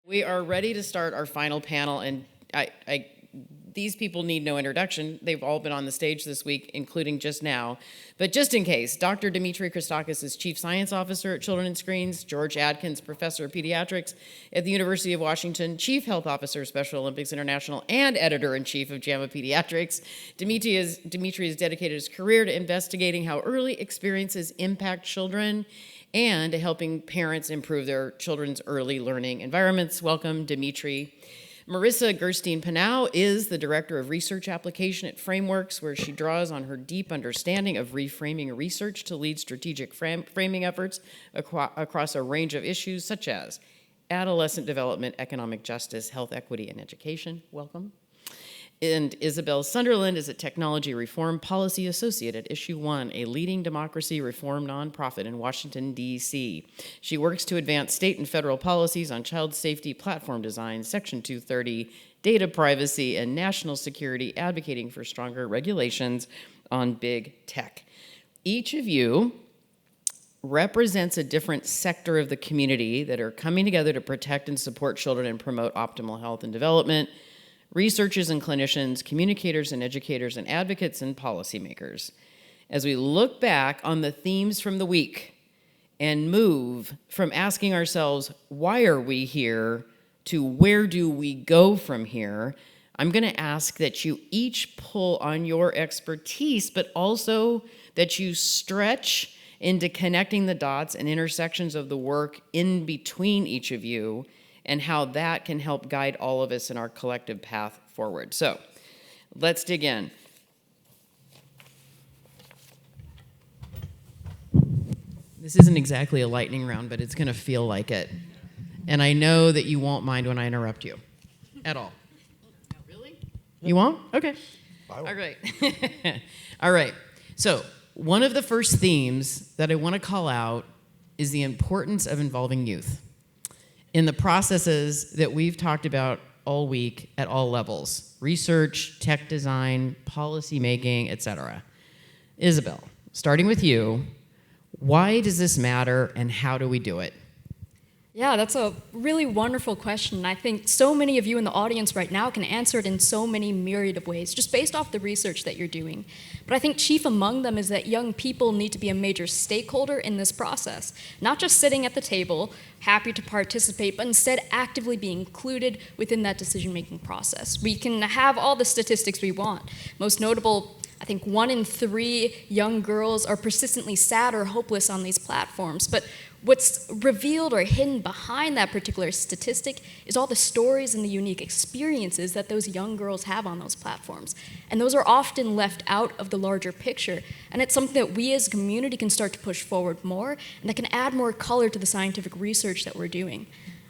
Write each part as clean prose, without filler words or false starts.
We are ready to start our final panel, and these people need no introduction. They've all been on the stage this week, including just now. But just in case, Dr. Dimitri Christakis is Chief Science Officer at Children and Screens, George Adkins, Professor of Pediatrics at the University of Washington, Chief Health Officer of Special Olympics International, and Editor-in-Chief of JAMA Pediatrics. Dimitri has dedicated his career to investigating how early experiences impact children and helping parents improve their children's early learning environments. Welcome, Dimitri. Marisa Gerstein Pineau is the Director of Research Application at Frameworks, where she draws on her deep understanding of reframing research to lead strategic framing efforts across a range of issues such as adolescent development, economic justice, health equity, and education. Welcome. And Isabel Sunderland is a Technology Reform Policy Associate at Issue 1, a leading democracy reform nonprofit in Washington, D.C. She works to advance state and federal policies on child safety, platform design, Section 230, data privacy, and national security, advocating for stronger regulations on big tech. Each of you represents a different sector of the community that are coming together to protect and support children and promote optimal health and development. Researchers and clinicians, communicators and educators, and advocates and policymakers. As we look back on the themes from the week and move from asking ourselves, why are we here, to where do we go from here, I'm going to ask that you each pull on your expertise, but also that you stretch into connecting the dots and intersections of the work in between each of you, and how that can help guide all of us in our collective path forward. So let's dig in. This isn't exactly a lightning round, but it's going to feel like it. And I know that you won't mind when I interrupt you at all. Really? You won't? Okay. All right. All right. So one of the first themes that I want to call out is the importance of involving youth in the processes that we've talked about all week at all levels: research, tech design, policy making, etc. Isabel, starting with you, why does this matter and how do we do it? Yeah, that's a really wonderful question. I think so many of you in the audience right now can answer it in so many myriad of ways, just based off the research that you're doing. But I think chief among them is that young people need to be a major stakeholder in this process, not just sitting at the table, happy to participate, but instead actively be included within that decision-making process. We can have all the statistics we want. Most notable, I think 1 in 3 young girls are persistently sad or hopeless on these platforms, but what's revealed or hidden behind that particular statistic is all the stories and the unique experiences that those young girls have on those platforms. And those are often left out of the larger picture. And it's something that we as a community can start to push forward more, and that can add more color to the scientific research that we're doing.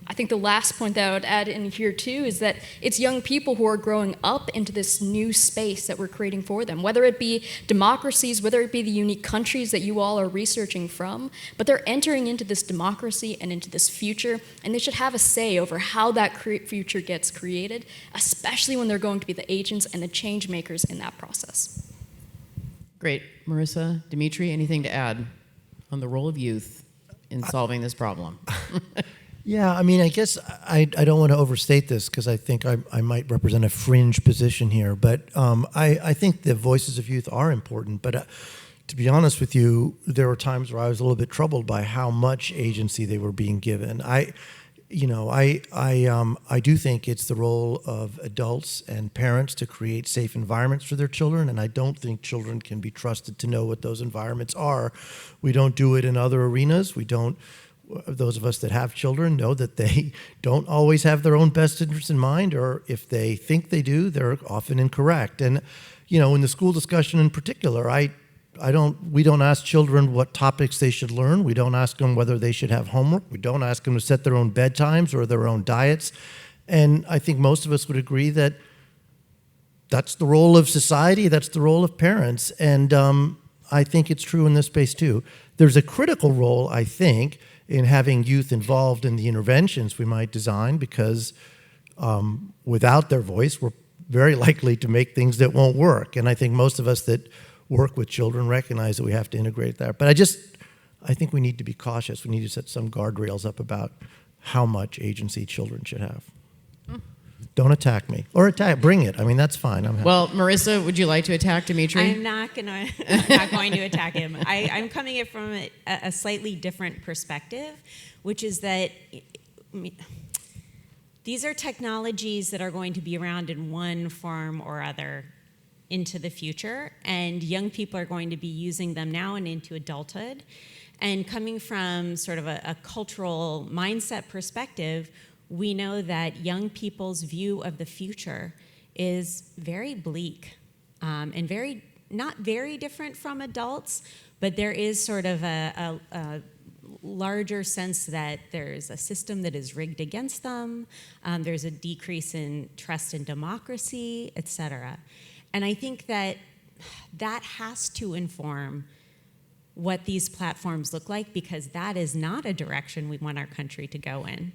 I think the last point that I would add in here too is that it's young people who are growing up into this new space that we're creating for them, whether it be democracies, whether it be the unique countries that you all are researching from, but they're entering into this democracy and into this future, and they should have a say over how that future gets created, especially when they're going to be the agents and the change makers in that process. Great. Marisa, Dimitri, anything to add on the role of youth in solving this problem? Yeah, I mean, I guess I don't want to overstate this because I think I might represent a fringe position here, but I think the voices of youth are important. But to be honest with you, there were times where I was a little bit troubled by how much agency they were being given. I do think it's the role of adults and parents to create safe environments for their children, and I don't think children can be trusted to know what those environments are. We don't do it in other arenas. We don't. Those of us that have children know that they don't always have their own best interests in mind, or if they think they do, they're often incorrect. And, in the school discussion in particular, we don't ask children what topics they should learn. We don't ask them whether they should have homework. We don't ask them to set their own bedtimes or their own diets. And I think most of us would agree that that's the role of society, that's the role of parents. And I think it's true in this space too. There's a critical role, I think, in having youth involved in the interventions we might design, because without their voice, we're very likely to make things that won't work. And I think most of us that work with children recognize that we have to integrate that. But I think we need to be cautious. We need to set some guardrails up about how much agency children should have. Don't attack me. Or bring it. I mean, that's fine. I'm happy. Well, Marisa, would you like to attack Dimitri? I'm not going to attack him. I'm coming at it from a slightly different perspective, which is that these are technologies that are going to be around in one form or other into the future, and young people are going to be using them now and into adulthood. And coming from sort of a cultural mindset perspective, we know that young people's view of the future is very bleak and not very different from adults, but there is sort of a larger sense that there's a system that is rigged against them, there's a decrease in trust in democracy, et cetera. And I think that has to inform what these platforms look like, because that is not a direction we want our country to go in.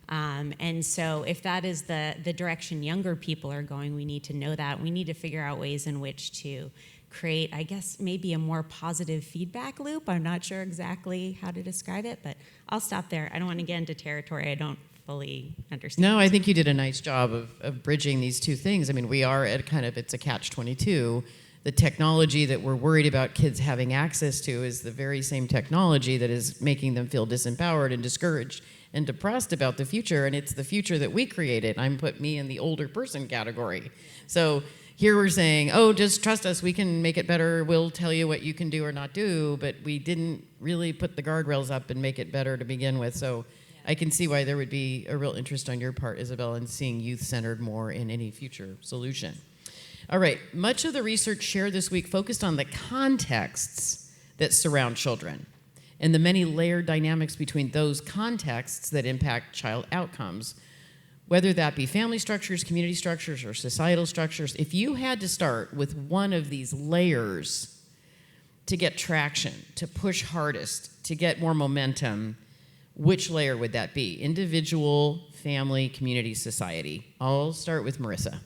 And so if that is the direction younger people are going, we need to know that. We need to figure out ways in which to create, I guess, maybe a more positive feedback loop. I'm not sure exactly how to describe it, but I'll stop there. I don't want to get into territory I don't fully understand. No, I think you did a nice job of bridging these two things. I mean, we are at it's a catch-22. The technology that we're worried about kids having access to is the very same technology that is making them feel disempowered and discouraged and depressed about the future, and it's the future that we created. I'm put me in the older person category. So here we're saying, oh, just trust us, we can make it better, we'll tell you what you can do or not do, but we didn't really put the guardrails up and make it better to begin with. So I can see why there would be a real interest on your part, Isabel, in seeing youth-centered more in any future solution. All right, much of the research shared this week focused on the contexts that surround children and the many layered dynamics between those contexts that impact child outcomes, whether that be family structures, community structures, or societal structures. If you had to start with one of these layers to get traction, to push hardest, to get more momentum, which layer would that be? Individual, family, community, society. I'll start with Marisa.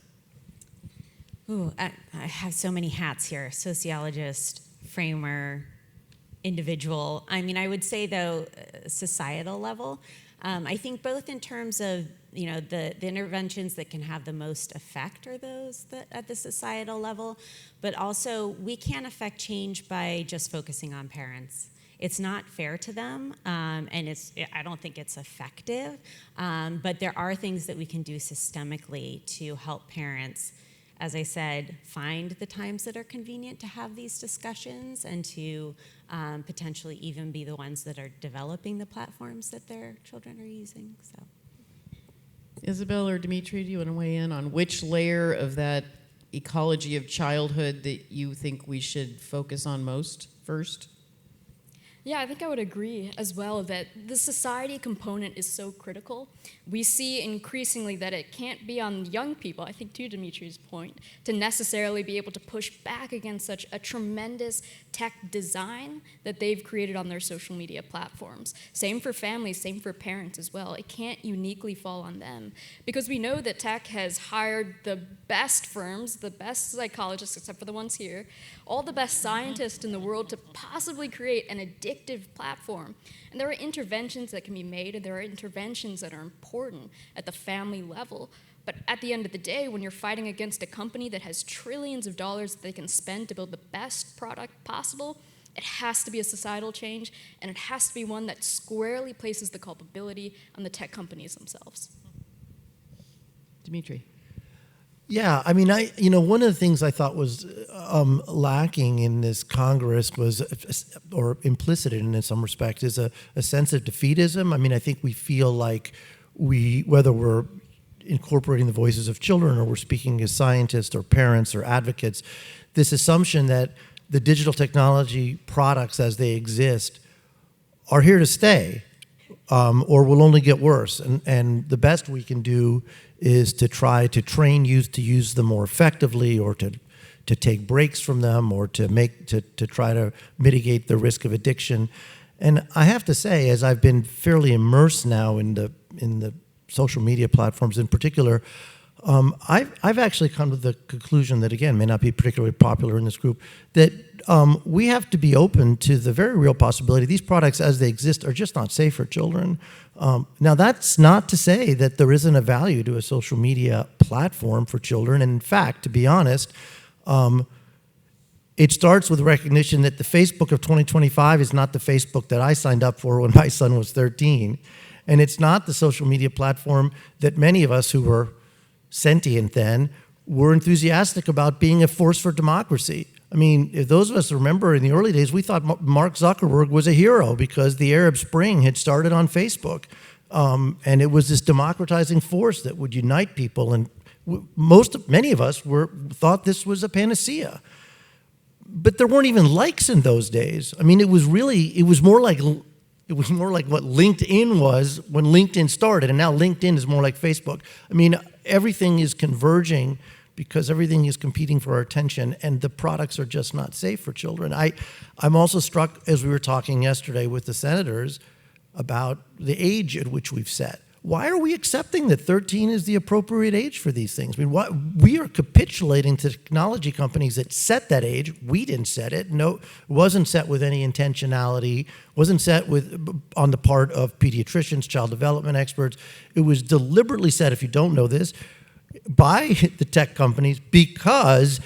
Ooh, I have so many hats here: sociologist, framer, individual. I mean, I would say, though, societal level. I think both in terms of, the interventions that can have the most effect are those that at the societal level, but also we can't affect change by just focusing on parents. It's not fair to them, and I don't think it's effective, but there are things that we can do systemically to help parents, as I said, find the times that are convenient to have these discussions and to potentially even be the ones that are developing the platforms that their children are using. So, Isabel or Dimitri, do you want to weigh in on which layer of that ecology of childhood that you think we should focus on most first? Yeah, I think I would agree as well that the society component is so critical. We see increasingly that it can't be on young people, I think to Dimitri's point, to necessarily be able to push back against such a tremendous tech design that they've created on their social media platforms. Same for families, same for parents as well. It can't uniquely fall on them because we know that tech has hired the best firms, the best psychologists, except for the ones here, all the best scientists in the world to possibly create an addictive platform. And there are interventions that can be made, and there are interventions that are important at the family level. But at the end of the day, when you're fighting against a company that has trillions of dollars that they can spend to build the best product possible, it has to be a societal change, and it has to be one that squarely places the culpability on the tech companies themselves. Dimitri. Yeah, I mean, one of the things I thought was lacking in this Congress was, or implicit in it in some respect, is a sense of defeatism. I mean, I think we feel like whether we're incorporating the voices of children or we're speaking as scientists or parents or advocates, this assumption that the digital technology products as they exist are here to stay or will only get worse. And the best we can do is to try to train youth to use them more effectively, or to take breaks from them, or to try to mitigate the risk of addiction. And I have to say, as I've been fairly immersed now in the social media platforms in particular, I've actually come to the conclusion that, again, may not be particularly popular in this group, that we have to be open to the very real possibility these products as they exist are just not safe for children. Now, that's not to say that there isn't a value to a social media platform for children. And in fact, to be honest, it starts with recognition that the Facebook of 2025 is not the Facebook that I signed up for when my son was 13. And it's not the social media platform that many of us who were sentient then were enthusiastic about being a force for democracy. I mean, if those of us remember in the early days, we thought Mark Zuckerberg was a hero because the Arab Spring had started on Facebook. And it was this democratizing force that would unite people. And many of us thought this was a panacea. But there weren't even likes in those days. I mean, it was more like what LinkedIn was when LinkedIn started, and now LinkedIn is more like Facebook. I mean, everything is converging because everything is competing for our attention, and the products are just not safe for children. I'm also struck, as we were talking yesterday with the senators, about the age at which we've set. Why are we accepting that 13 is the appropriate age for these things? I mean, we are capitulating to technology companies that set that age. We didn't set it. No, it wasn't set with any intentionality. Wasn't set on the part of pediatricians, child development experts. It was deliberately set, if you don't know this, by the tech companies because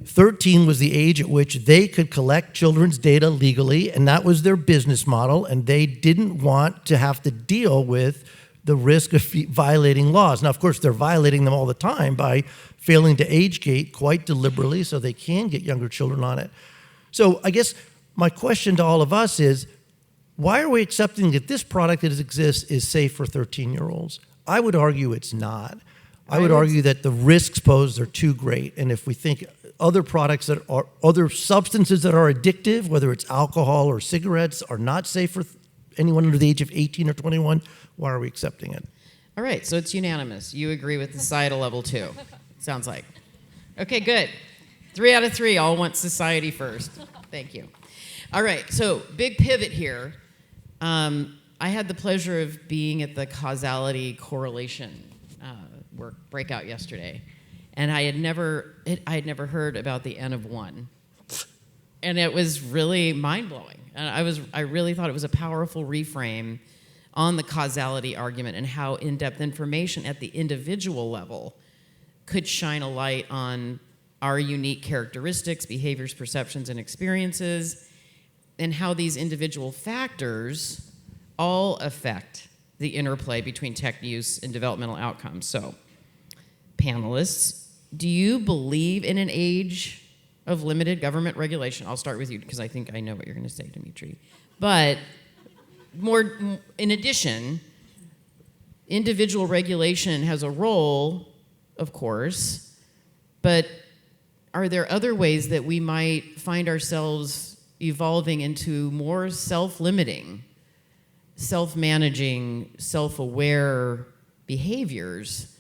13 was the age at which they could collect children's data legally, and that was their business model, and they didn't want to have to deal with the risk of violating laws. Now, of course, they're violating them all the time by failing to age gate quite deliberately so they can get younger children on it. So I guess my question to all of us is, why are we accepting that this product that exists is safe for 13-year-olds? I would argue it's not. I would argue that the risks posed are too great. And if we think other products that are, other substances that are addictive, whether it's alcohol or cigarettes, are not safe for anyone under the age of 18 or 21, why are we accepting it? All right, so it's unanimous. You agree with the societal level too, sounds like. Okay, good. 3 out of 3 all want society first. Thank you. All right, so big pivot here. I had the pleasure of being at the Causality correlation breakout yesterday, and I had never heard about the N of 1. And it was really mind-blowing. And I really thought it was a powerful reframe on the causality argument and how in-depth information at the individual level could shine a light on our unique characteristics, behaviors, perceptions, and experiences, and how these individual factors all affect the interplay between tech use and developmental outcomes. So, panelists, do you believe in an age of limited government regulation? I'll start with you because I think I know what you're going to say, Dimitri. But in addition, individual regulation has a role, of course, but are there other ways that we might find ourselves evolving into more self-limiting, self-managing, self-aware behaviors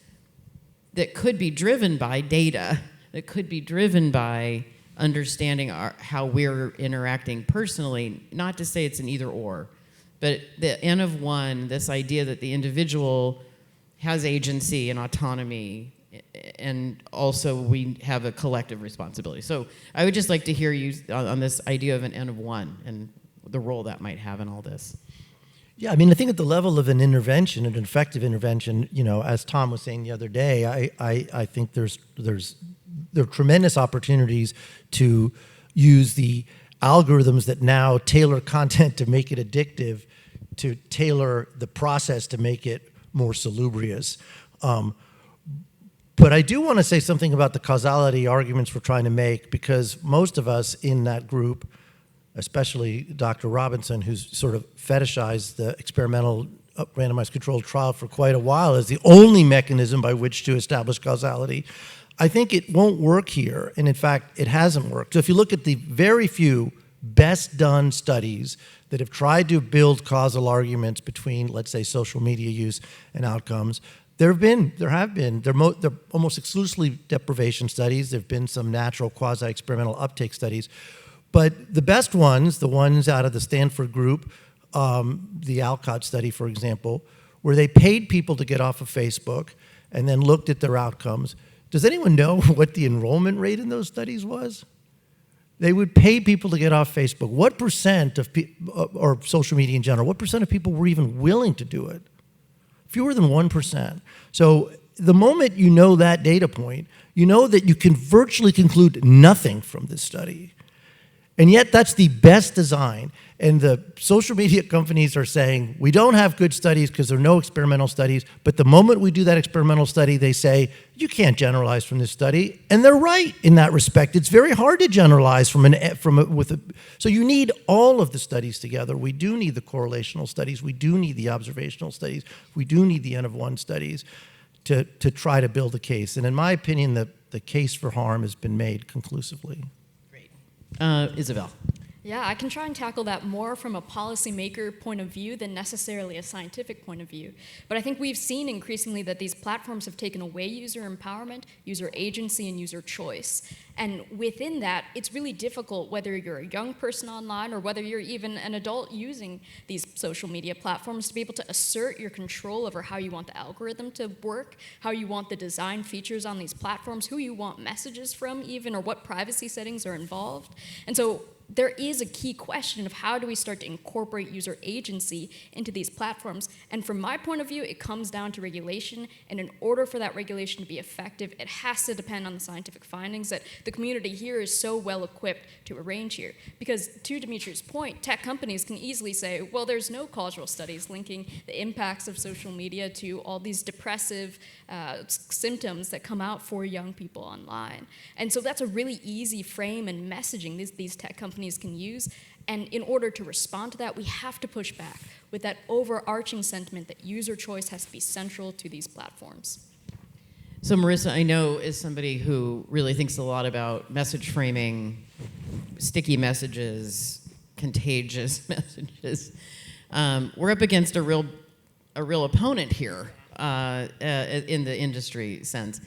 that could be driven by data, that could be driven by understanding how we're interacting personally, not to say it's an either or, but the N of 1, this idea that the individual has agency and autonomy, and also we have a collective responsibility. So I would just like to hear you on this idea of an N of 1 and the role that might have in all this. Yeah, I mean, I think at the level of an intervention, an effective intervention, you know, as Tom was saying the other day, I think there are tremendous opportunities to use the algorithms that now tailor content to make it addictive, to tailor the process to make it more salubrious. But I do want to say something about the causality arguments we're trying to make, because most of us in that group, especially Dr. Robinson, who's sort of fetishized the experimental randomized controlled trial for quite a while as the only mechanism by which to establish causality, I think it won't work here. And in fact, it hasn't worked. So if you look at the very few best done studies that have tried to build causal arguments between, let's say, social media use and outcomes, they're almost exclusively deprivation studies. There have been some natural quasi-experimental uptake studies. But the best ones, the ones out of the Stanford group, the Alcott study, for example, where they paid people to get off of Facebook, and then looked at their outcomes, does anyone know what the enrollment rate in those studies was? They would pay people to get off Facebook. What percent of or social media in general, what percent of people were even willing to do it? Fewer than 1%. So the moment you know that data point, you know that you can virtually conclude nothing from this study. And yet that's the best design. And the social media companies are saying, we don't have good studies because there are no experimental studies. But the moment we do that experimental study, they say, you can't generalize from this study. And they're right in that respect. It's very hard to generalize so you need all of the studies together. We do need the correlational studies. We do need the observational studies. We do need the N of 1 studies to try to build a case. And in my opinion, the case for harm has been made conclusively. Isabel. Yeah, I can try and tackle that more from a policymaker point of view than necessarily a scientific point of view. But I think we've seen increasingly that these platforms have taken away user empowerment, user agency, and user choice. And within that, it's really difficult whether you're a young person online or whether you're even an adult using these social media platforms to be able to assert your control over how you want the algorithm to work, how you want the design features on these platforms, who you want messages from even, or what privacy settings are involved. And so there is a key question of how do we start to incorporate user agency into these platforms. And from my point of view, it comes down to regulation. And in order for that regulation to be effective, it has to depend on the scientific findings that the community here is so well equipped to arrange here. Because to Dimitri's point, tech companies can easily say, well, there's no causal studies linking the impacts of social media to all these depressive symptoms that come out for young people online. And so that's a really easy frame and messaging these tech companies can use. And in order to respond to that, we have to push back with that overarching sentiment that user choice has to be central to these platforms. So Marisa, I know as somebody who really thinks a lot about message framing, sticky messages, contagious messages, we're up against a real opponent here in the industry sense.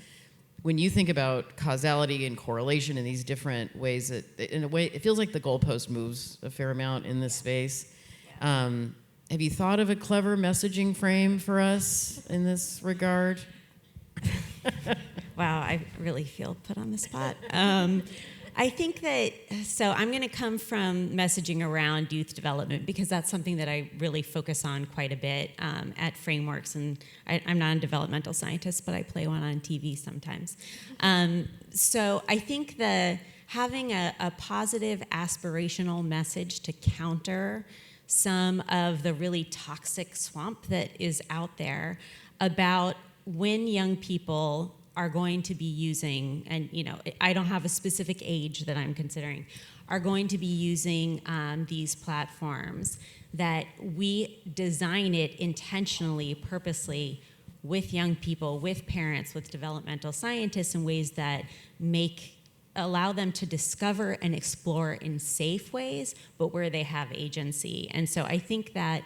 When you think about causality and correlation in these different ways, in a way, it feels like the goalpost moves a fair amount in this space. Have you thought of a clever messaging frame for us in this regard? Wow, I really feel put on the spot. I think that, so I'm going to come from messaging around youth development because that's something that I really focus on quite a bit at Frameworks. And I'm not a developmental scientist, but I play one on TV sometimes. So I think having a positive aspirational message to counter some of the really toxic swamp that is out there about when young people are going to be using, and I don't have a specific age that I'm considering, are going to be using these platforms, that we design it intentionally, purposely, with young people, with parents, with developmental scientists in ways that allow them to discover and explore in safe ways, but where they have agency. And so I think that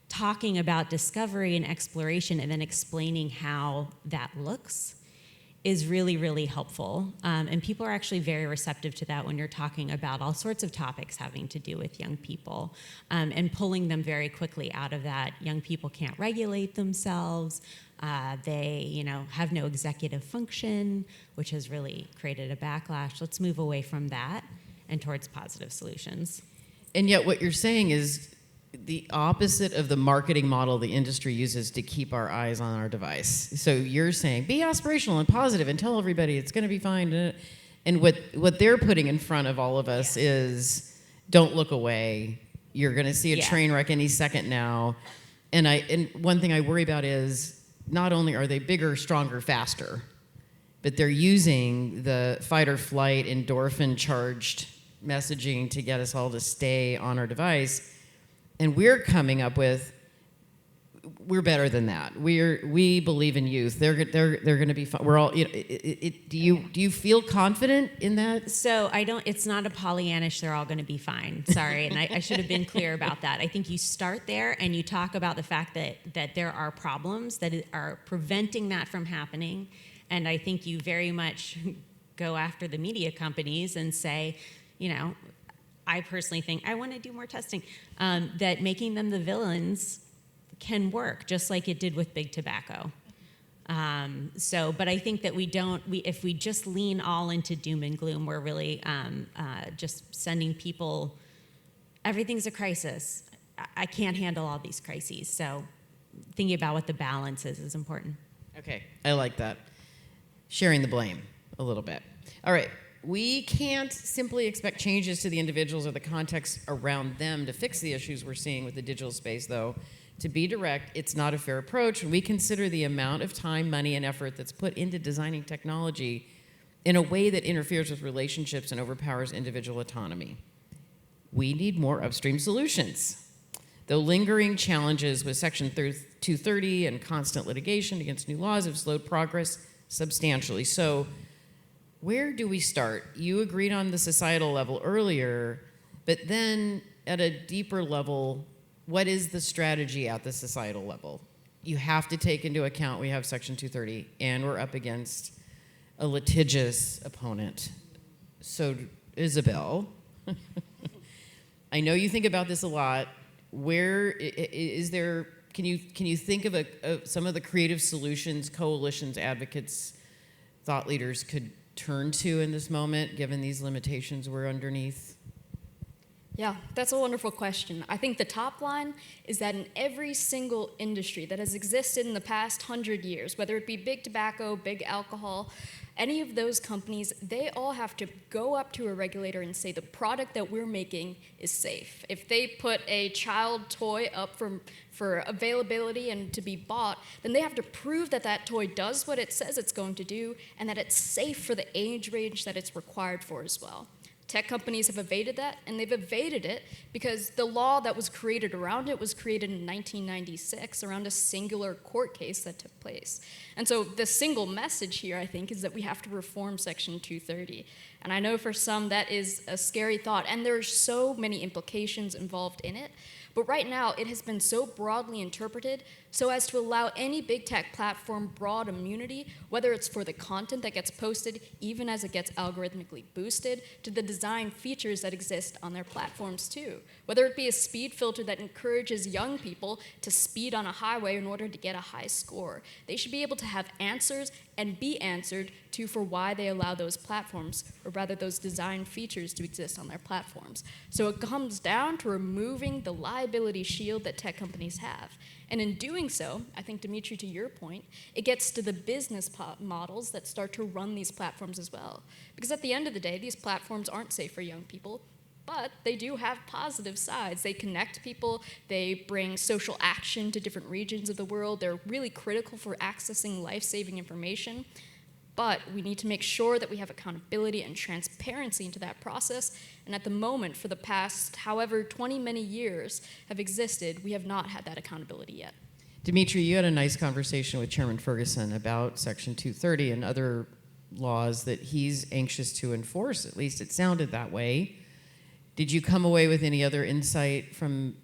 talking about discovery and exploration and then explaining how that looks is really, really helpful. And people are actually very receptive to that when you're talking about all sorts of topics having to do with young people, and pulling them very quickly out of that. Young people can't regulate themselves. They, have no executive function, which has really created a backlash. Let's move away from that and towards positive solutions. And yet what you're saying is the opposite of the marketing model the industry uses to keep our eyes on our device. So you're saying, be aspirational and positive and tell everybody it's going to be fine. And what they're putting in front of all of us is, don't look away. You're going to see a train wreck any second now. And one thing I worry about is, not only are they bigger, stronger, faster, but they're using the fight or flight endorphin-charged messaging to get us all to stay on our device. And we're coming up with, we're better than that. We believe in youth. They're going to be fun. We're all. Do you feel confident in that? So I don't. It's not a Pollyannish. They're all going to be fine. Sorry, and I should have been clear about that. I think you start there and you talk about the fact that there are problems that are preventing that from happening, and I think you very much go after the media companies and say, I personally think I want to do more testing, that making them the villains can work, just like it did with big tobacco. But I think that if we just lean all into doom and gloom, we're really just sending people, everything's a crisis. I can't handle all these crises. So thinking about what the balance is important. Okay, I like that. Sharing the blame a little bit. All right, we can't simply expect changes to the individuals or the context around them to fix the issues we're seeing with the digital space, though. To be direct, it's not a fair approach when we consider the amount of time, money, and effort that's put into designing technology in a way that interferes with relationships and overpowers individual autonomy. We need more upstream solutions. Though lingering challenges with Section 230 and constant litigation against new laws have slowed progress substantially. So where do we start? You agreed on the societal level earlier, but then at a deeper level, what is the strategy at the societal level? You have to take into account we have Section 230 and we're up against a litigious opponent. So, Isabel, I know you think about this a lot. Where is there? Can you think of some of the creative solutions coalitions, advocates, thought leaders could turn to in this moment, given these limitations we're underneath? Yeah, that's a wonderful question. I think the top line is that in every single industry that has existed in the past 100 years, whether it be big tobacco, big alcohol, any of those companies, they all have to go up to a regulator and say the product that we're making is safe. If they put a child toy up for availability and to be bought, then they have to prove that that toy does what it says it's going to do and that it's safe for the age range that it's required for as well. Tech companies have evaded that, and they've evaded it because the law that was created around it was created in 1996 around a singular court case that took place. And so the single message here, I think, is that we have to reform Section 230. And I know for some that is a scary thought, and there are so many implications involved in it. But right now, it has been so broadly interpreted so as to allow any big tech platform broad immunity, whether it's for the content that gets posted, even as it gets algorithmically boosted, to the design features that exist on their platforms too. Whether it be a speed filter that encourages young people to speed on a highway in order to get a high score. They should be able to have answers and be answered to for why they allow those platforms, or rather those design features to exist on their platforms. So it comes down to removing the liability shield that tech companies have. And in doing so, I think, Dimitri, to your point, it gets to the business models that start to run these platforms as well. Because at the end of the day, these platforms aren't safe for young people, but they do have positive sides. They connect people, they bring social action to different regions of the world, they're really critical for accessing life-saving information. But we need to make sure that we have accountability and transparency into that process. And at the moment, for the past, however 20 many years have existed, we have not had that accountability yet. Dimitri, you had a nice conversation with Chairman Ferguson about Section 230 and other laws that he's anxious to enforce. At least it sounded that way. Did you come away with any other insight from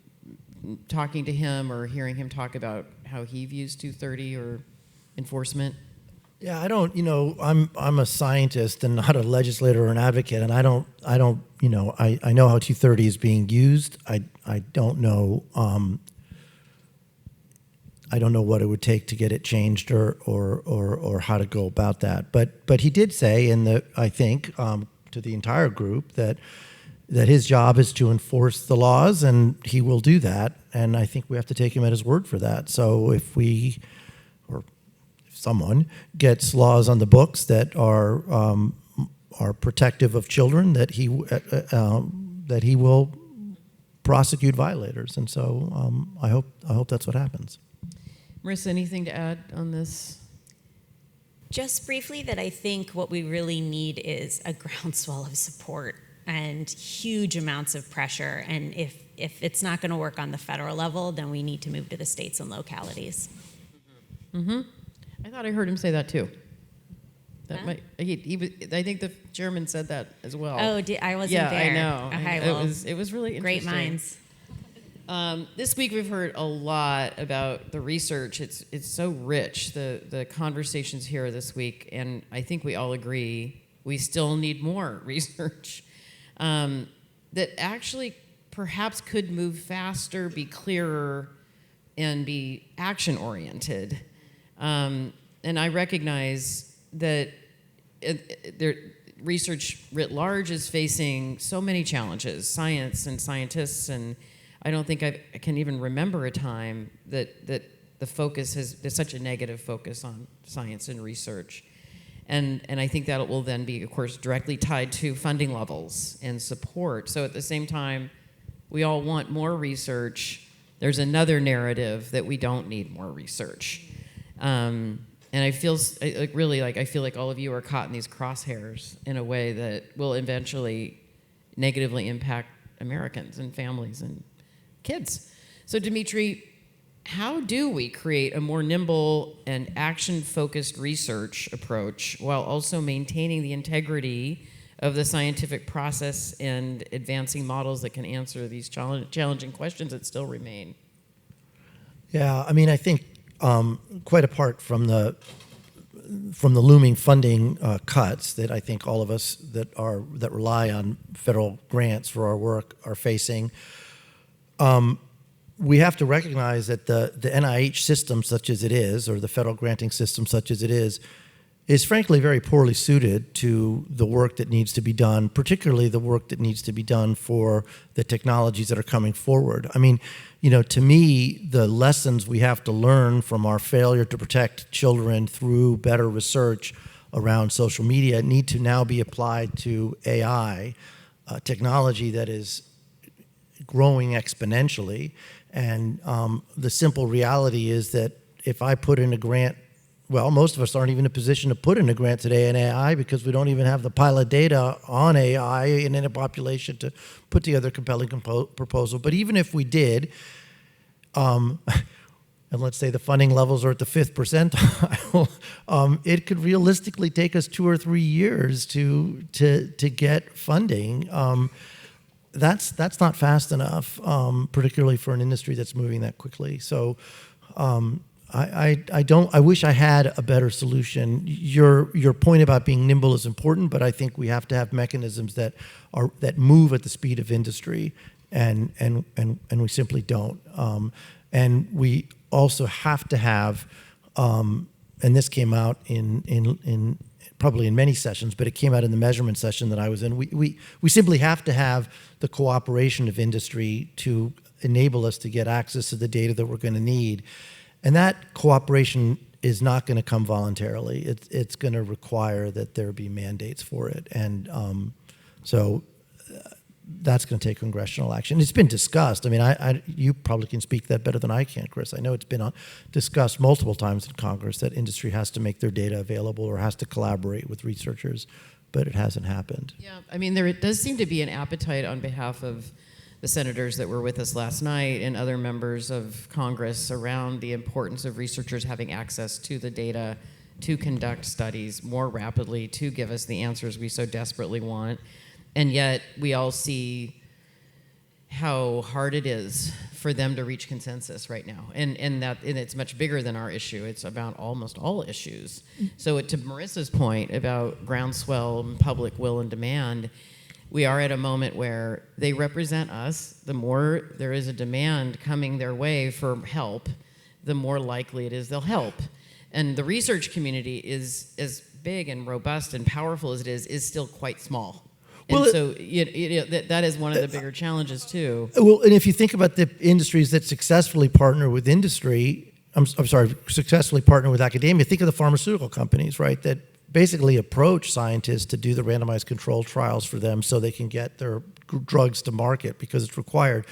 talking to him or hearing him talk about how he views 230 or enforcement? Yeah, I don't, I'm a scientist and not a legislator or an advocate, and I know how 230 is being used. I don't know what it would take to get it changed or how to go about that. But he did say I think to the entire group that his job is to enforce the laws, and he will do that. And I think we have to take him at his word for that. So if someone gets laws on the books that are protective of children, that he will prosecute violators, and so I hope that's what happens. Marisa, anything to add on this? Just briefly, that I think what we really need is a groundswell of support and huge amounts of pressure. And if it's not going to work on the federal level, then we need to move to the states and localities. Mm-hmm. I thought I heard him say that too. That might I think the chairman said that as well. Oh, I wasn't there. Yeah, I know. Okay, well, it was really great interesting. minds. This week we've heard a lot about the research. It's so rich, the conversations here this week, and I think we all agree we still need more research that actually perhaps could move faster, be clearer, and be action-oriented. And And I recognize that research writ large is facing so many challenges, science and scientists, and I don't think I can even remember a time that the focus there's such a negative focus on science and research. And I think that will then be, of course, directly tied to funding levels and support. So at the same time, we all want more research. There's another narrative that we don't need more research. And I feel I feel like all of you are caught in these crosshairs in a way that will eventually negatively impact Americans and families and kids. So Dimitri, how do we create a more nimble and action-focused research approach while also maintaining the integrity of the scientific process and advancing models that can answer these challenging questions that still remain? Yeah, I mean, I think quite apart from the looming funding cuts that I think all of us that rely on federal grants for our work are facing, we have to recognize that the NIH system such as it is, or the federal granting system such as it is frankly very poorly suited to the work that needs to be done, particularly the work that needs to be done for the technologies that are coming forward. I mean, to me, the lessons we have to learn from our failure to protect children through better research around social media need to now be applied to AI, technology that is growing exponentially. And the simple reality is that if I put in a grant, well, most of us aren't even in a position to put in a grant today in AI because we don't even have the pilot data on AI in a population to put together a compelling proposal. But even if we did, and let's say the funding levels are at the 5th percentile, it could realistically take us 2 or 3 years to get funding. That's not fast enough, particularly for an industry that's moving that quickly. So I wish I had a better solution. Your point about being nimble is important, but I think we have to have mechanisms that move at the speed of industry, and we simply don't. And we also have to have, and this came out in probably in many sessions, but it came out in the measurement session that I was in. We simply have to have the cooperation of industry to enable us to get access to the data that we're going to need. And that cooperation is not going to come voluntarily. It's going to require that there be mandates for it. And so that's going to take congressional action. It's been discussed. I mean, you probably can speak that better than I can, Chris. I know it's been discussed multiple times in Congress that industry has to make their data available or has to collaborate with researchers, but it hasn't happened. Yeah, I mean, there does seem to be an appetite on behalf of the senators that were with us last night and other members of Congress around the importance of researchers having access to the data to conduct studies more rapidly, to give us the answers we so desperately want. And yet we all see how hard it is for them to reach consensus right now. And it's much bigger than our issue. It's about almost all issues. So to Marisa's point about groundswell and public will and demand, we are at a moment where they represent us. The more there is a demand coming their way for help, the more likely it is they'll help. And the research community is as big and robust and powerful as it is still quite small. And Well, so that is one of the bigger challenges too. Well, and if you think about the industries that successfully partner with industry, successfully partner with academia, think of the pharmaceutical companies, right, that basically approach scientists to do the randomized control trials for them so they can get their drugs to market because it's required.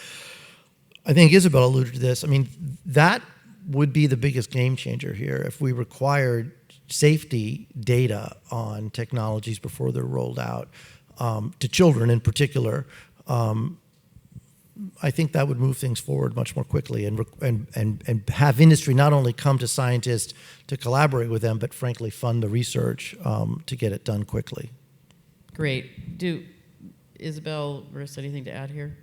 I think Isabel alluded to this. I mean, that would be the biggest game changer here if we required safety data on technologies before they're rolled out. To children in particular, I think that would move things forward much more quickly and have industry not only come to scientists to collaborate with them, but frankly fund the research to get it done quickly. Great. Isabel, Marisa, anything to add here?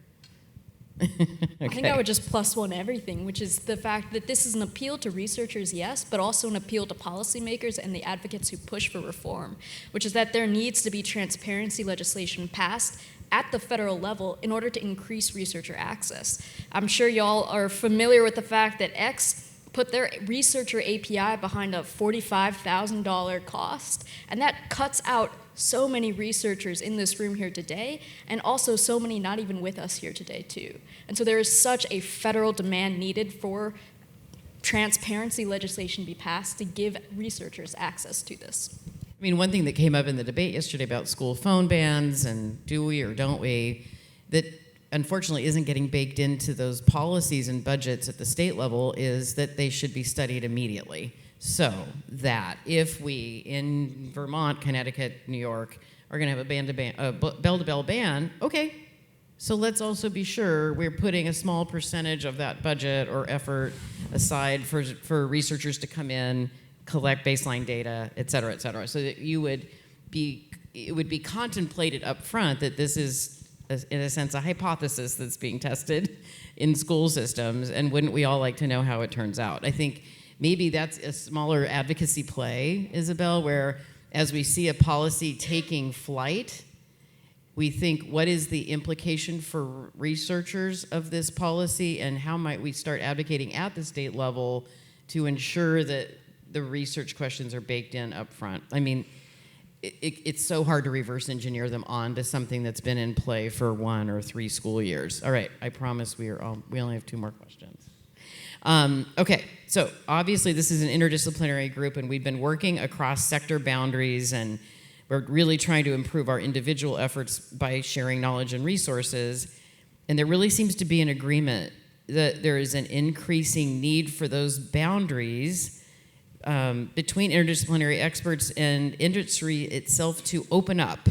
Okay. I think I would just plus one everything, which is the fact that this is an appeal to researchers, yes, but also an appeal to policymakers and the advocates who push for reform, which is that there needs to be transparency legislation passed at the federal level in order to increase researcher access. I'm sure y'all are familiar with the fact that X put their researcher API behind a $45,000 cost, and that cuts out so many researchers in this room here today, and also so many not even with us here today too. And so there is such a federal demand needed for transparency legislation be passed to give researchers access to this. I mean, one thing that came up in the debate yesterday about school phone bans and do we or don't we, that unfortunately isn't getting baked into those policies and budgets at the state level is that they should be studied immediately. So that if we in Vermont, Connecticut, New York are going to have a bell-to-bell ban, okay, so let's also be sure we're putting a small percentage of that budget or effort aside for researchers to come in, collect baseline data, et cetera, so that it would be contemplated up front that this is, in a sense, a hypothesis that's being tested in school systems, and wouldn't we all like to know how it turns out? I think maybe that's a smaller advocacy play, Isabel, where as we see a policy taking flight, we think, what is the implication for researchers of this policy, and how might we start advocating at the state level to ensure that the research questions are baked in up front? I mean, it's so hard to reverse engineer them onto something that's been in play for 1 or 3 school years. All right, I promise we only have 2 more questions. Okay, so obviously this is an interdisciplinary group, and we've been working across sector boundaries, and we're really trying to improve our individual efforts by sharing knowledge and resources. And there really seems to be an agreement that there is an increasing need for those boundaries between interdisciplinary experts and industry itself to open up,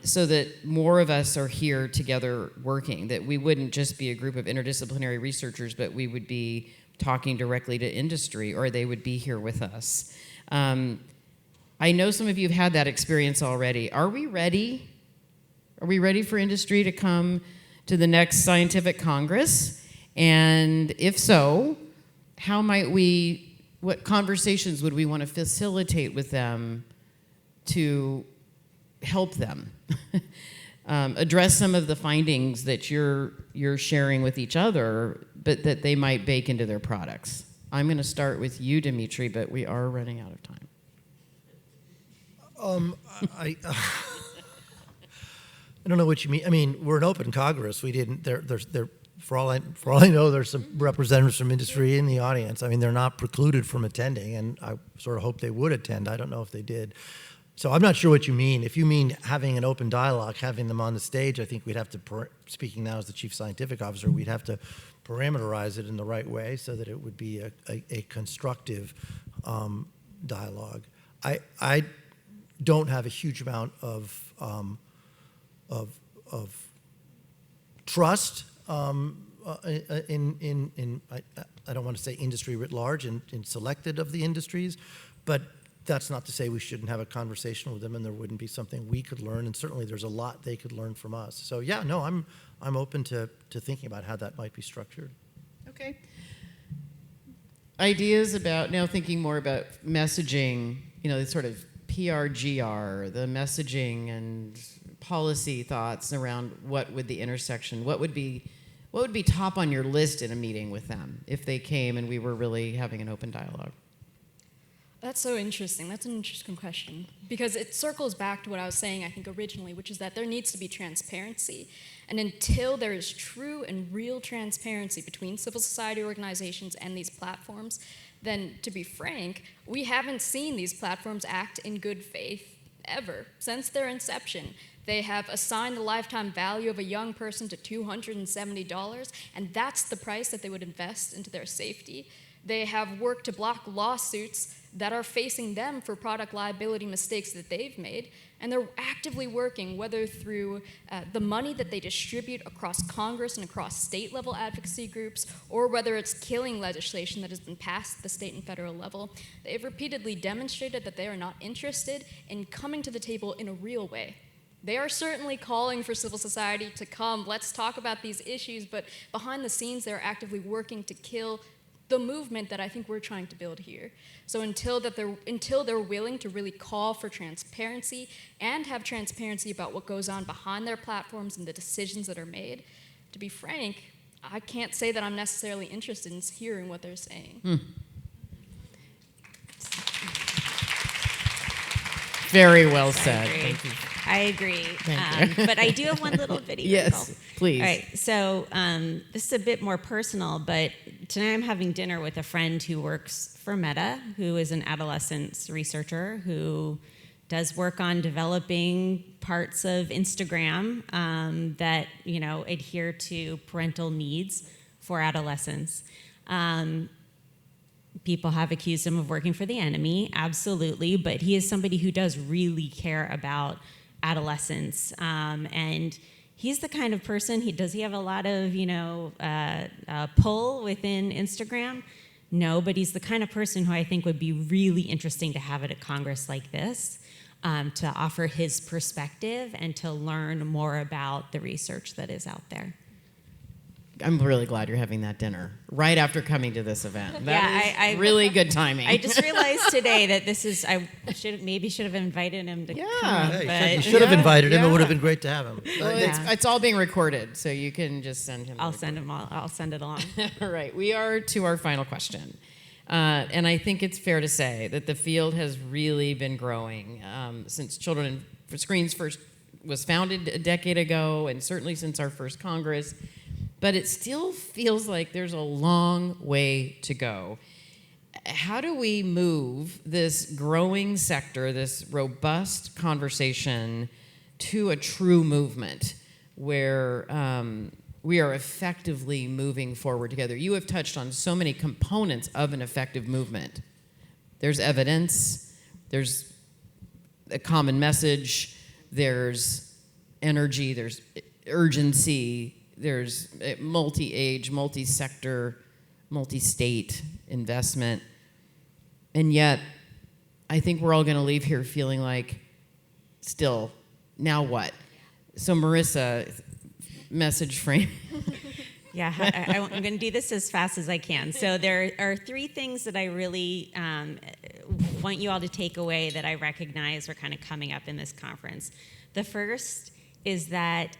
so that more of us are here together working, that we wouldn't just be a group of interdisciplinary researchers, but we would be talking directly to industry, or they would be here with us. I know some of you have had that experience already. Are we ready? Are we ready for industry to come to the next scientific congress? And if so, how might what conversations would we want to facilitate with them to help them address some of the findings that you're sharing with each other, but that they might bake into their products? I'm going to start with you, Dimitri, but we are running out of time. I don't know what you mean. I mean, we're an open Congress. We didn't. There's for all I know, there's some representatives from industry in the audience. I mean, they're not precluded from attending, and I sort of hope they would attend. I don't know if they did. So I'm not sure what you mean. If you mean having an open dialogue, having them on the stage, I think we'd have to, speaking now as the chief scientific officer, we'd have to parameterize it in the right way so that it would be a constructive dialogue. I don't have a huge amount of trust in I don't want to say industry writ large, in selected of the industries, but that's not to say we shouldn't have a conversation with them and there wouldn't be something we could learn, and certainly there's a lot they could learn from us. So yeah, no, I'm open to thinking about how that might be structured. Okay. Ideas about, now thinking more about messaging, the sort of PRGR, the messaging and policy thoughts around what would the intersection, what would be top on your list in a meeting with them if they came and we were really having an open dialogue? That's so interesting. That's an interesting question, because it circles back to what I was saying, I think, originally, which is that there needs to be transparency. And until there is true and real transparency between civil society organizations and these platforms, then, to be frank, we haven't seen these platforms act in good faith ever since their inception. They have assigned the lifetime value of a young person to $270, and that's the price that they would invest into their safety. They have worked to block lawsuits that are facing them for product liability mistakes that they've made, and they're actively working, whether through the money that they distribute across Congress and across state-level advocacy groups, or whether it's killing legislation that has been passed at the state and federal level. They've repeatedly demonstrated that they are not interested in coming to the table in a real way. They are certainly calling for civil society to come, let's talk about these issues, but behind the scenes, they're actively working to kill the movement that I think we're trying to build here. So until they're willing to really call for transparency and have transparency about what goes on behind their platforms and the decisions that are made, to be frank, I can't say that I'm necessarily interested in hearing what they're saying. Very well said. Thank you. I agree. Thank you. But I do have one little video. Yes, please. All right. So this is a bit more personal, but tonight I'm having dinner with a friend who works for Meta, who is an adolescence researcher who does work on developing parts of Instagram that adhere to parental needs for adolescents. People have accused him of working for the enemy, absolutely, but he is somebody who does really care about adolescents, and he's the kind of person. Does he have a lot of pull within Instagram? No, but he's the kind of person who I think would be really interesting to have at a Congress like this, to offer his perspective and to learn more about the research that is out there. I'm really glad you're having that dinner right after coming to this event. That is really good timing. I just realized today that this is. I should have invited him to come. You should have invited him. It would have been great to have him. Well, it's all being recorded, so you can just send him. I'll send it along. All right, we are to our final question. And I think it's fair to say that the field has really been growing since Children for Screens first was founded a decade ago, and certainly since our first Congress. But it still feels like there's a long way to go. How do we move this growing sector, this robust conversation, to a true movement where we are effectively moving forward together? You have touched on so many components of an effective movement. There's evidence, there's a common message, there's energy, there's urgency, there's multi-age, multi-sector, multi-state investment. And yet, I think we're all going to leave here feeling like, still, now what? So Marisa, message frame. Yeah, I'm going to do this as fast as I can. So there are three things that I really want you all to take away that I recognize are kind of coming up in this conference. The first is that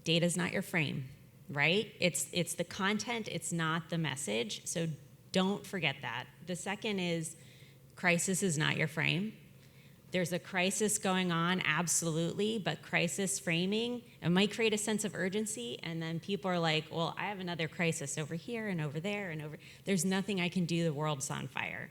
data's not your frame, right? It's the content, it's not the message, so don't forget that. The second is crisis is not your frame. There's a crisis going on, absolutely, but crisis framing, it might create a sense of urgency, and then people are like, well, I have another crisis over here and over there and over, there's nothing I can do, the world's on fire.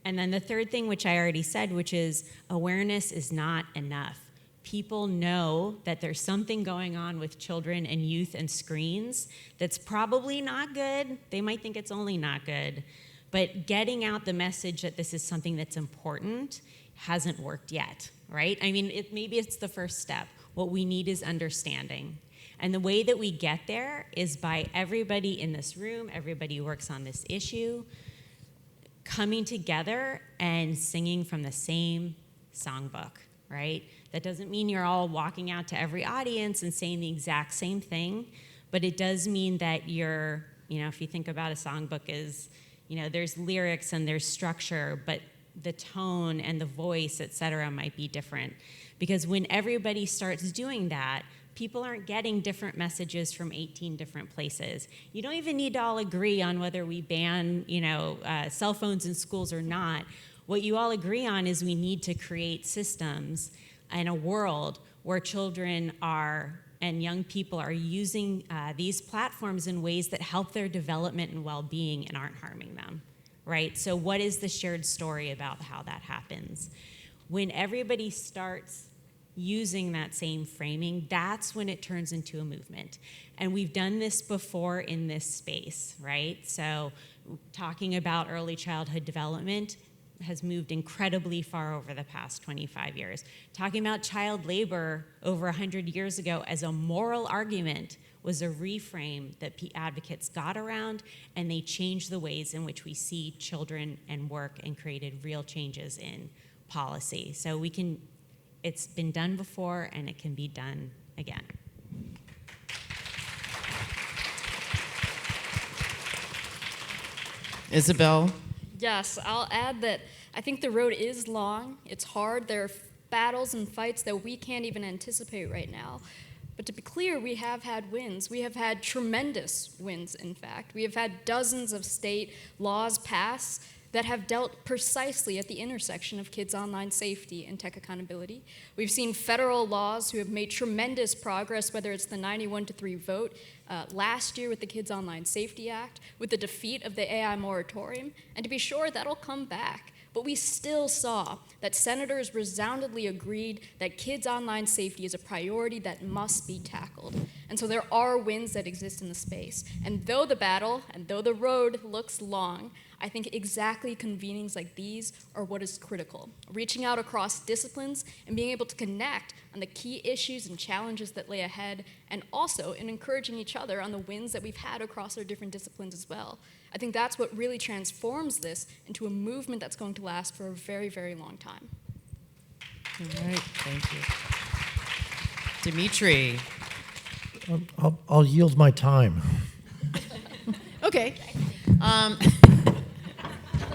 And then the third thing, which I already said, which is awareness is not enough. People know that there's something going on with children and youth and screens that's probably not good. They might think it's only not good. But getting out the message that this is something that's important hasn't worked yet, right? I mean, maybe it's the first step. What we need is understanding. And the way that we get there is by everybody in this room, everybody who works on this issue, coming together and singing from the same songbook, right? That doesn't mean you're all walking out to every audience and saying the exact same thing, but it does mean that you're, if you think about a songbook as, there's lyrics and there's structure, but the tone and the voice, et cetera, might be different. Because when everybody starts doing that, people aren't getting different messages from 18 different places. You don't even need to all agree on whether we ban, cell phones in schools or not. What you all agree on is we need to create systems in a world where children and young people are using these platforms in ways that help their development and well-being and aren't harming them, right? So what is the shared story about how that happens? When everybody starts using that same framing, that's when it turns into a movement. And we've done this before in this space, right? So talking about early childhood development has moved incredibly far over the past 25 years. Talking about child labor over 100 years ago as a moral argument was a reframe that advocates got around, and they changed the ways in which we see children and work and created real changes in policy. So it's been done before and it can be done again. Isabel? Yes, I'll add that I think the road is long. It's hard. There are battles and fights that we can't even anticipate right now. But to be clear, we have had wins. We have had tremendous wins, in fact. We have had dozens of state laws pass that have dealt precisely at the intersection of kids' online safety and tech accountability. We've seen federal laws who have made tremendous progress, whether it's the 91-3 vote last year with the Kids Online Safety Act, with the defeat of the AI moratorium, and to be sure, that'll come back. But we still saw that senators resoundingly agreed that kids' online safety is a priority that must be tackled. And so there are wins that exist in the space. And though the battle, and though the road looks long, I think exactly convenings like these are what is critical. Reaching out across disciplines and being able to connect on the key issues and challenges that lay ahead, and also in encouraging each other on the wins that we've had across our different disciplines as well. I think that's what really transforms this into a movement that's going to last for a very, very long time. All right, thank you. Dimitri. I'll yield my time. Okay.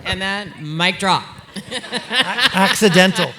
And then mic drop. Accidental.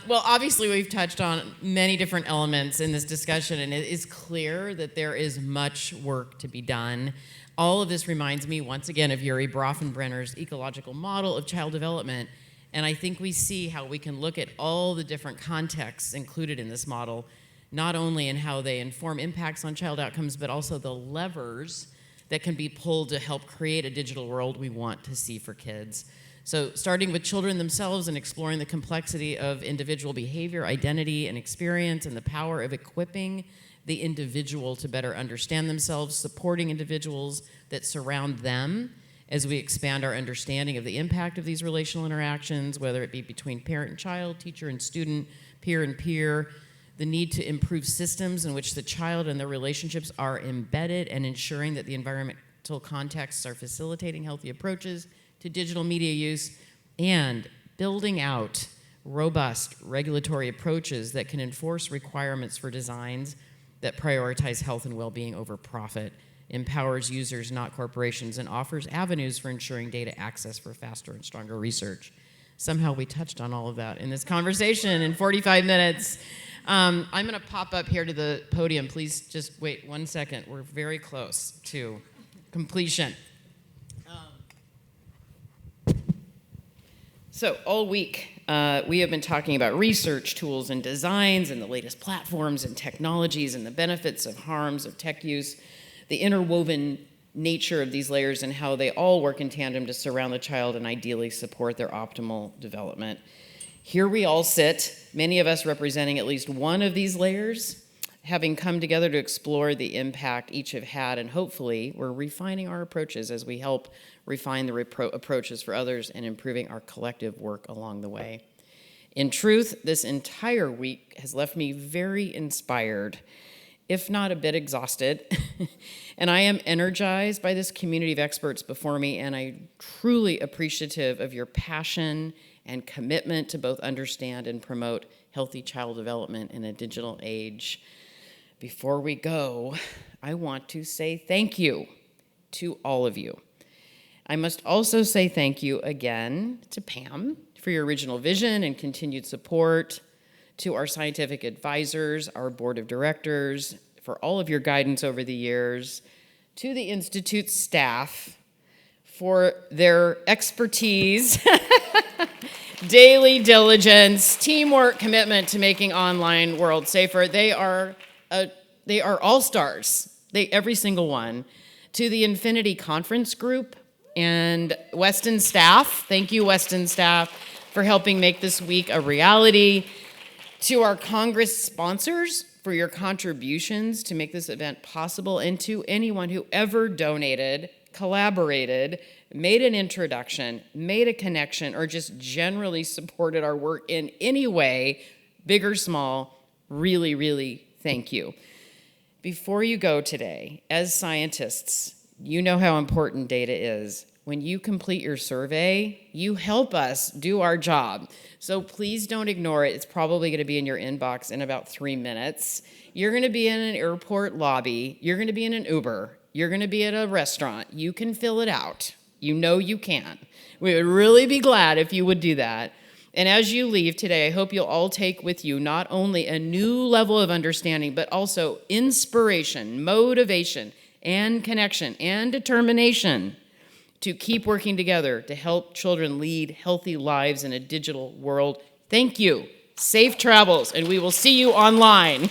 Well, obviously, we've touched on many different elements in this discussion, and it is clear that there is much work to be done. All of this reminds me, once again, of Yuri Brofenbrenner's ecological model of child development, and I think we see how we can look at all the different contexts included in this model, not only in how they inform impacts on child outcomes, but also the levers that can be pulled to help create a digital world we want to see for kids. So starting with children themselves and exploring the complexity of individual behavior, identity, and experience, and the power of equipping the individual to better understand themselves, supporting individuals that surround them as we expand our understanding of the impact of these relational interactions, whether it be between parent and child, teacher and student, peer and peer, the need to improve systems in which the child and their relationships are embedded, and ensuring that the environmental contexts are facilitating healthy approaches to digital media use, and building out robust regulatory approaches that can enforce requirements for designs that prioritize health and well-being over profit, empowers users, not corporations, and offers avenues for ensuring data access for faster and stronger research. Somehow we touched on all of that in this conversation in 45 minutes. I'm going to pop up here to the podium. Please just wait 1 second. We're very close to completion. So all week, we have been talking about research tools and designs and the latest platforms and technologies and the benefits of harms of tech use, the interwoven nature of these layers and how they all work in tandem to surround the child and ideally support their optimal development. Here we all sit, many of us representing at least one of these layers, having come together to explore the impact each have had, and hopefully we're refining our approaches as we help refine the approaches for others and improving our collective work along the way. In truth, this entire week has left me very inspired, if not a bit exhausted, and I am energized by this community of experts before me, and I'm truly appreciative of your passion and commitment to both understand and promote healthy child development in a digital age. Before we go, I want to say thank you to all of you. I must also say thank you again to Pam for your original vision and continued support, to our scientific advisors, our board of directors, for all of your guidance over the years, to the Institute's staff for their expertise, daily diligence, teamwork, commitment to making online world safer. They are all-stars, every single one. To the Infinity Conference Group and Weston staff, thank you, Weston staff, for helping make this week a reality. To our Congress sponsors for your contributions to make this event possible, and to anyone who ever donated, collaborated, made an introduction, made a connection, or just generally supported our work in any way, big or small, really, really thank you. Before you go today, as scientists, you know how important data is. When you complete your survey, you help us do our job. So please don't ignore it. It's probably going to be in your inbox in about 3 minutes. You're going to be in an airport lobby. You're going to be in an Uber. You're going to be at a restaurant. You can fill it out. You know you can. We would really be glad if you would do that. And as you leave today, I hope you'll all take with you not only a new level of understanding, but also inspiration, motivation, and connection, and determination to keep working together to help children lead healthy lives in a digital world. Thank you. Safe travels, and we will see you online.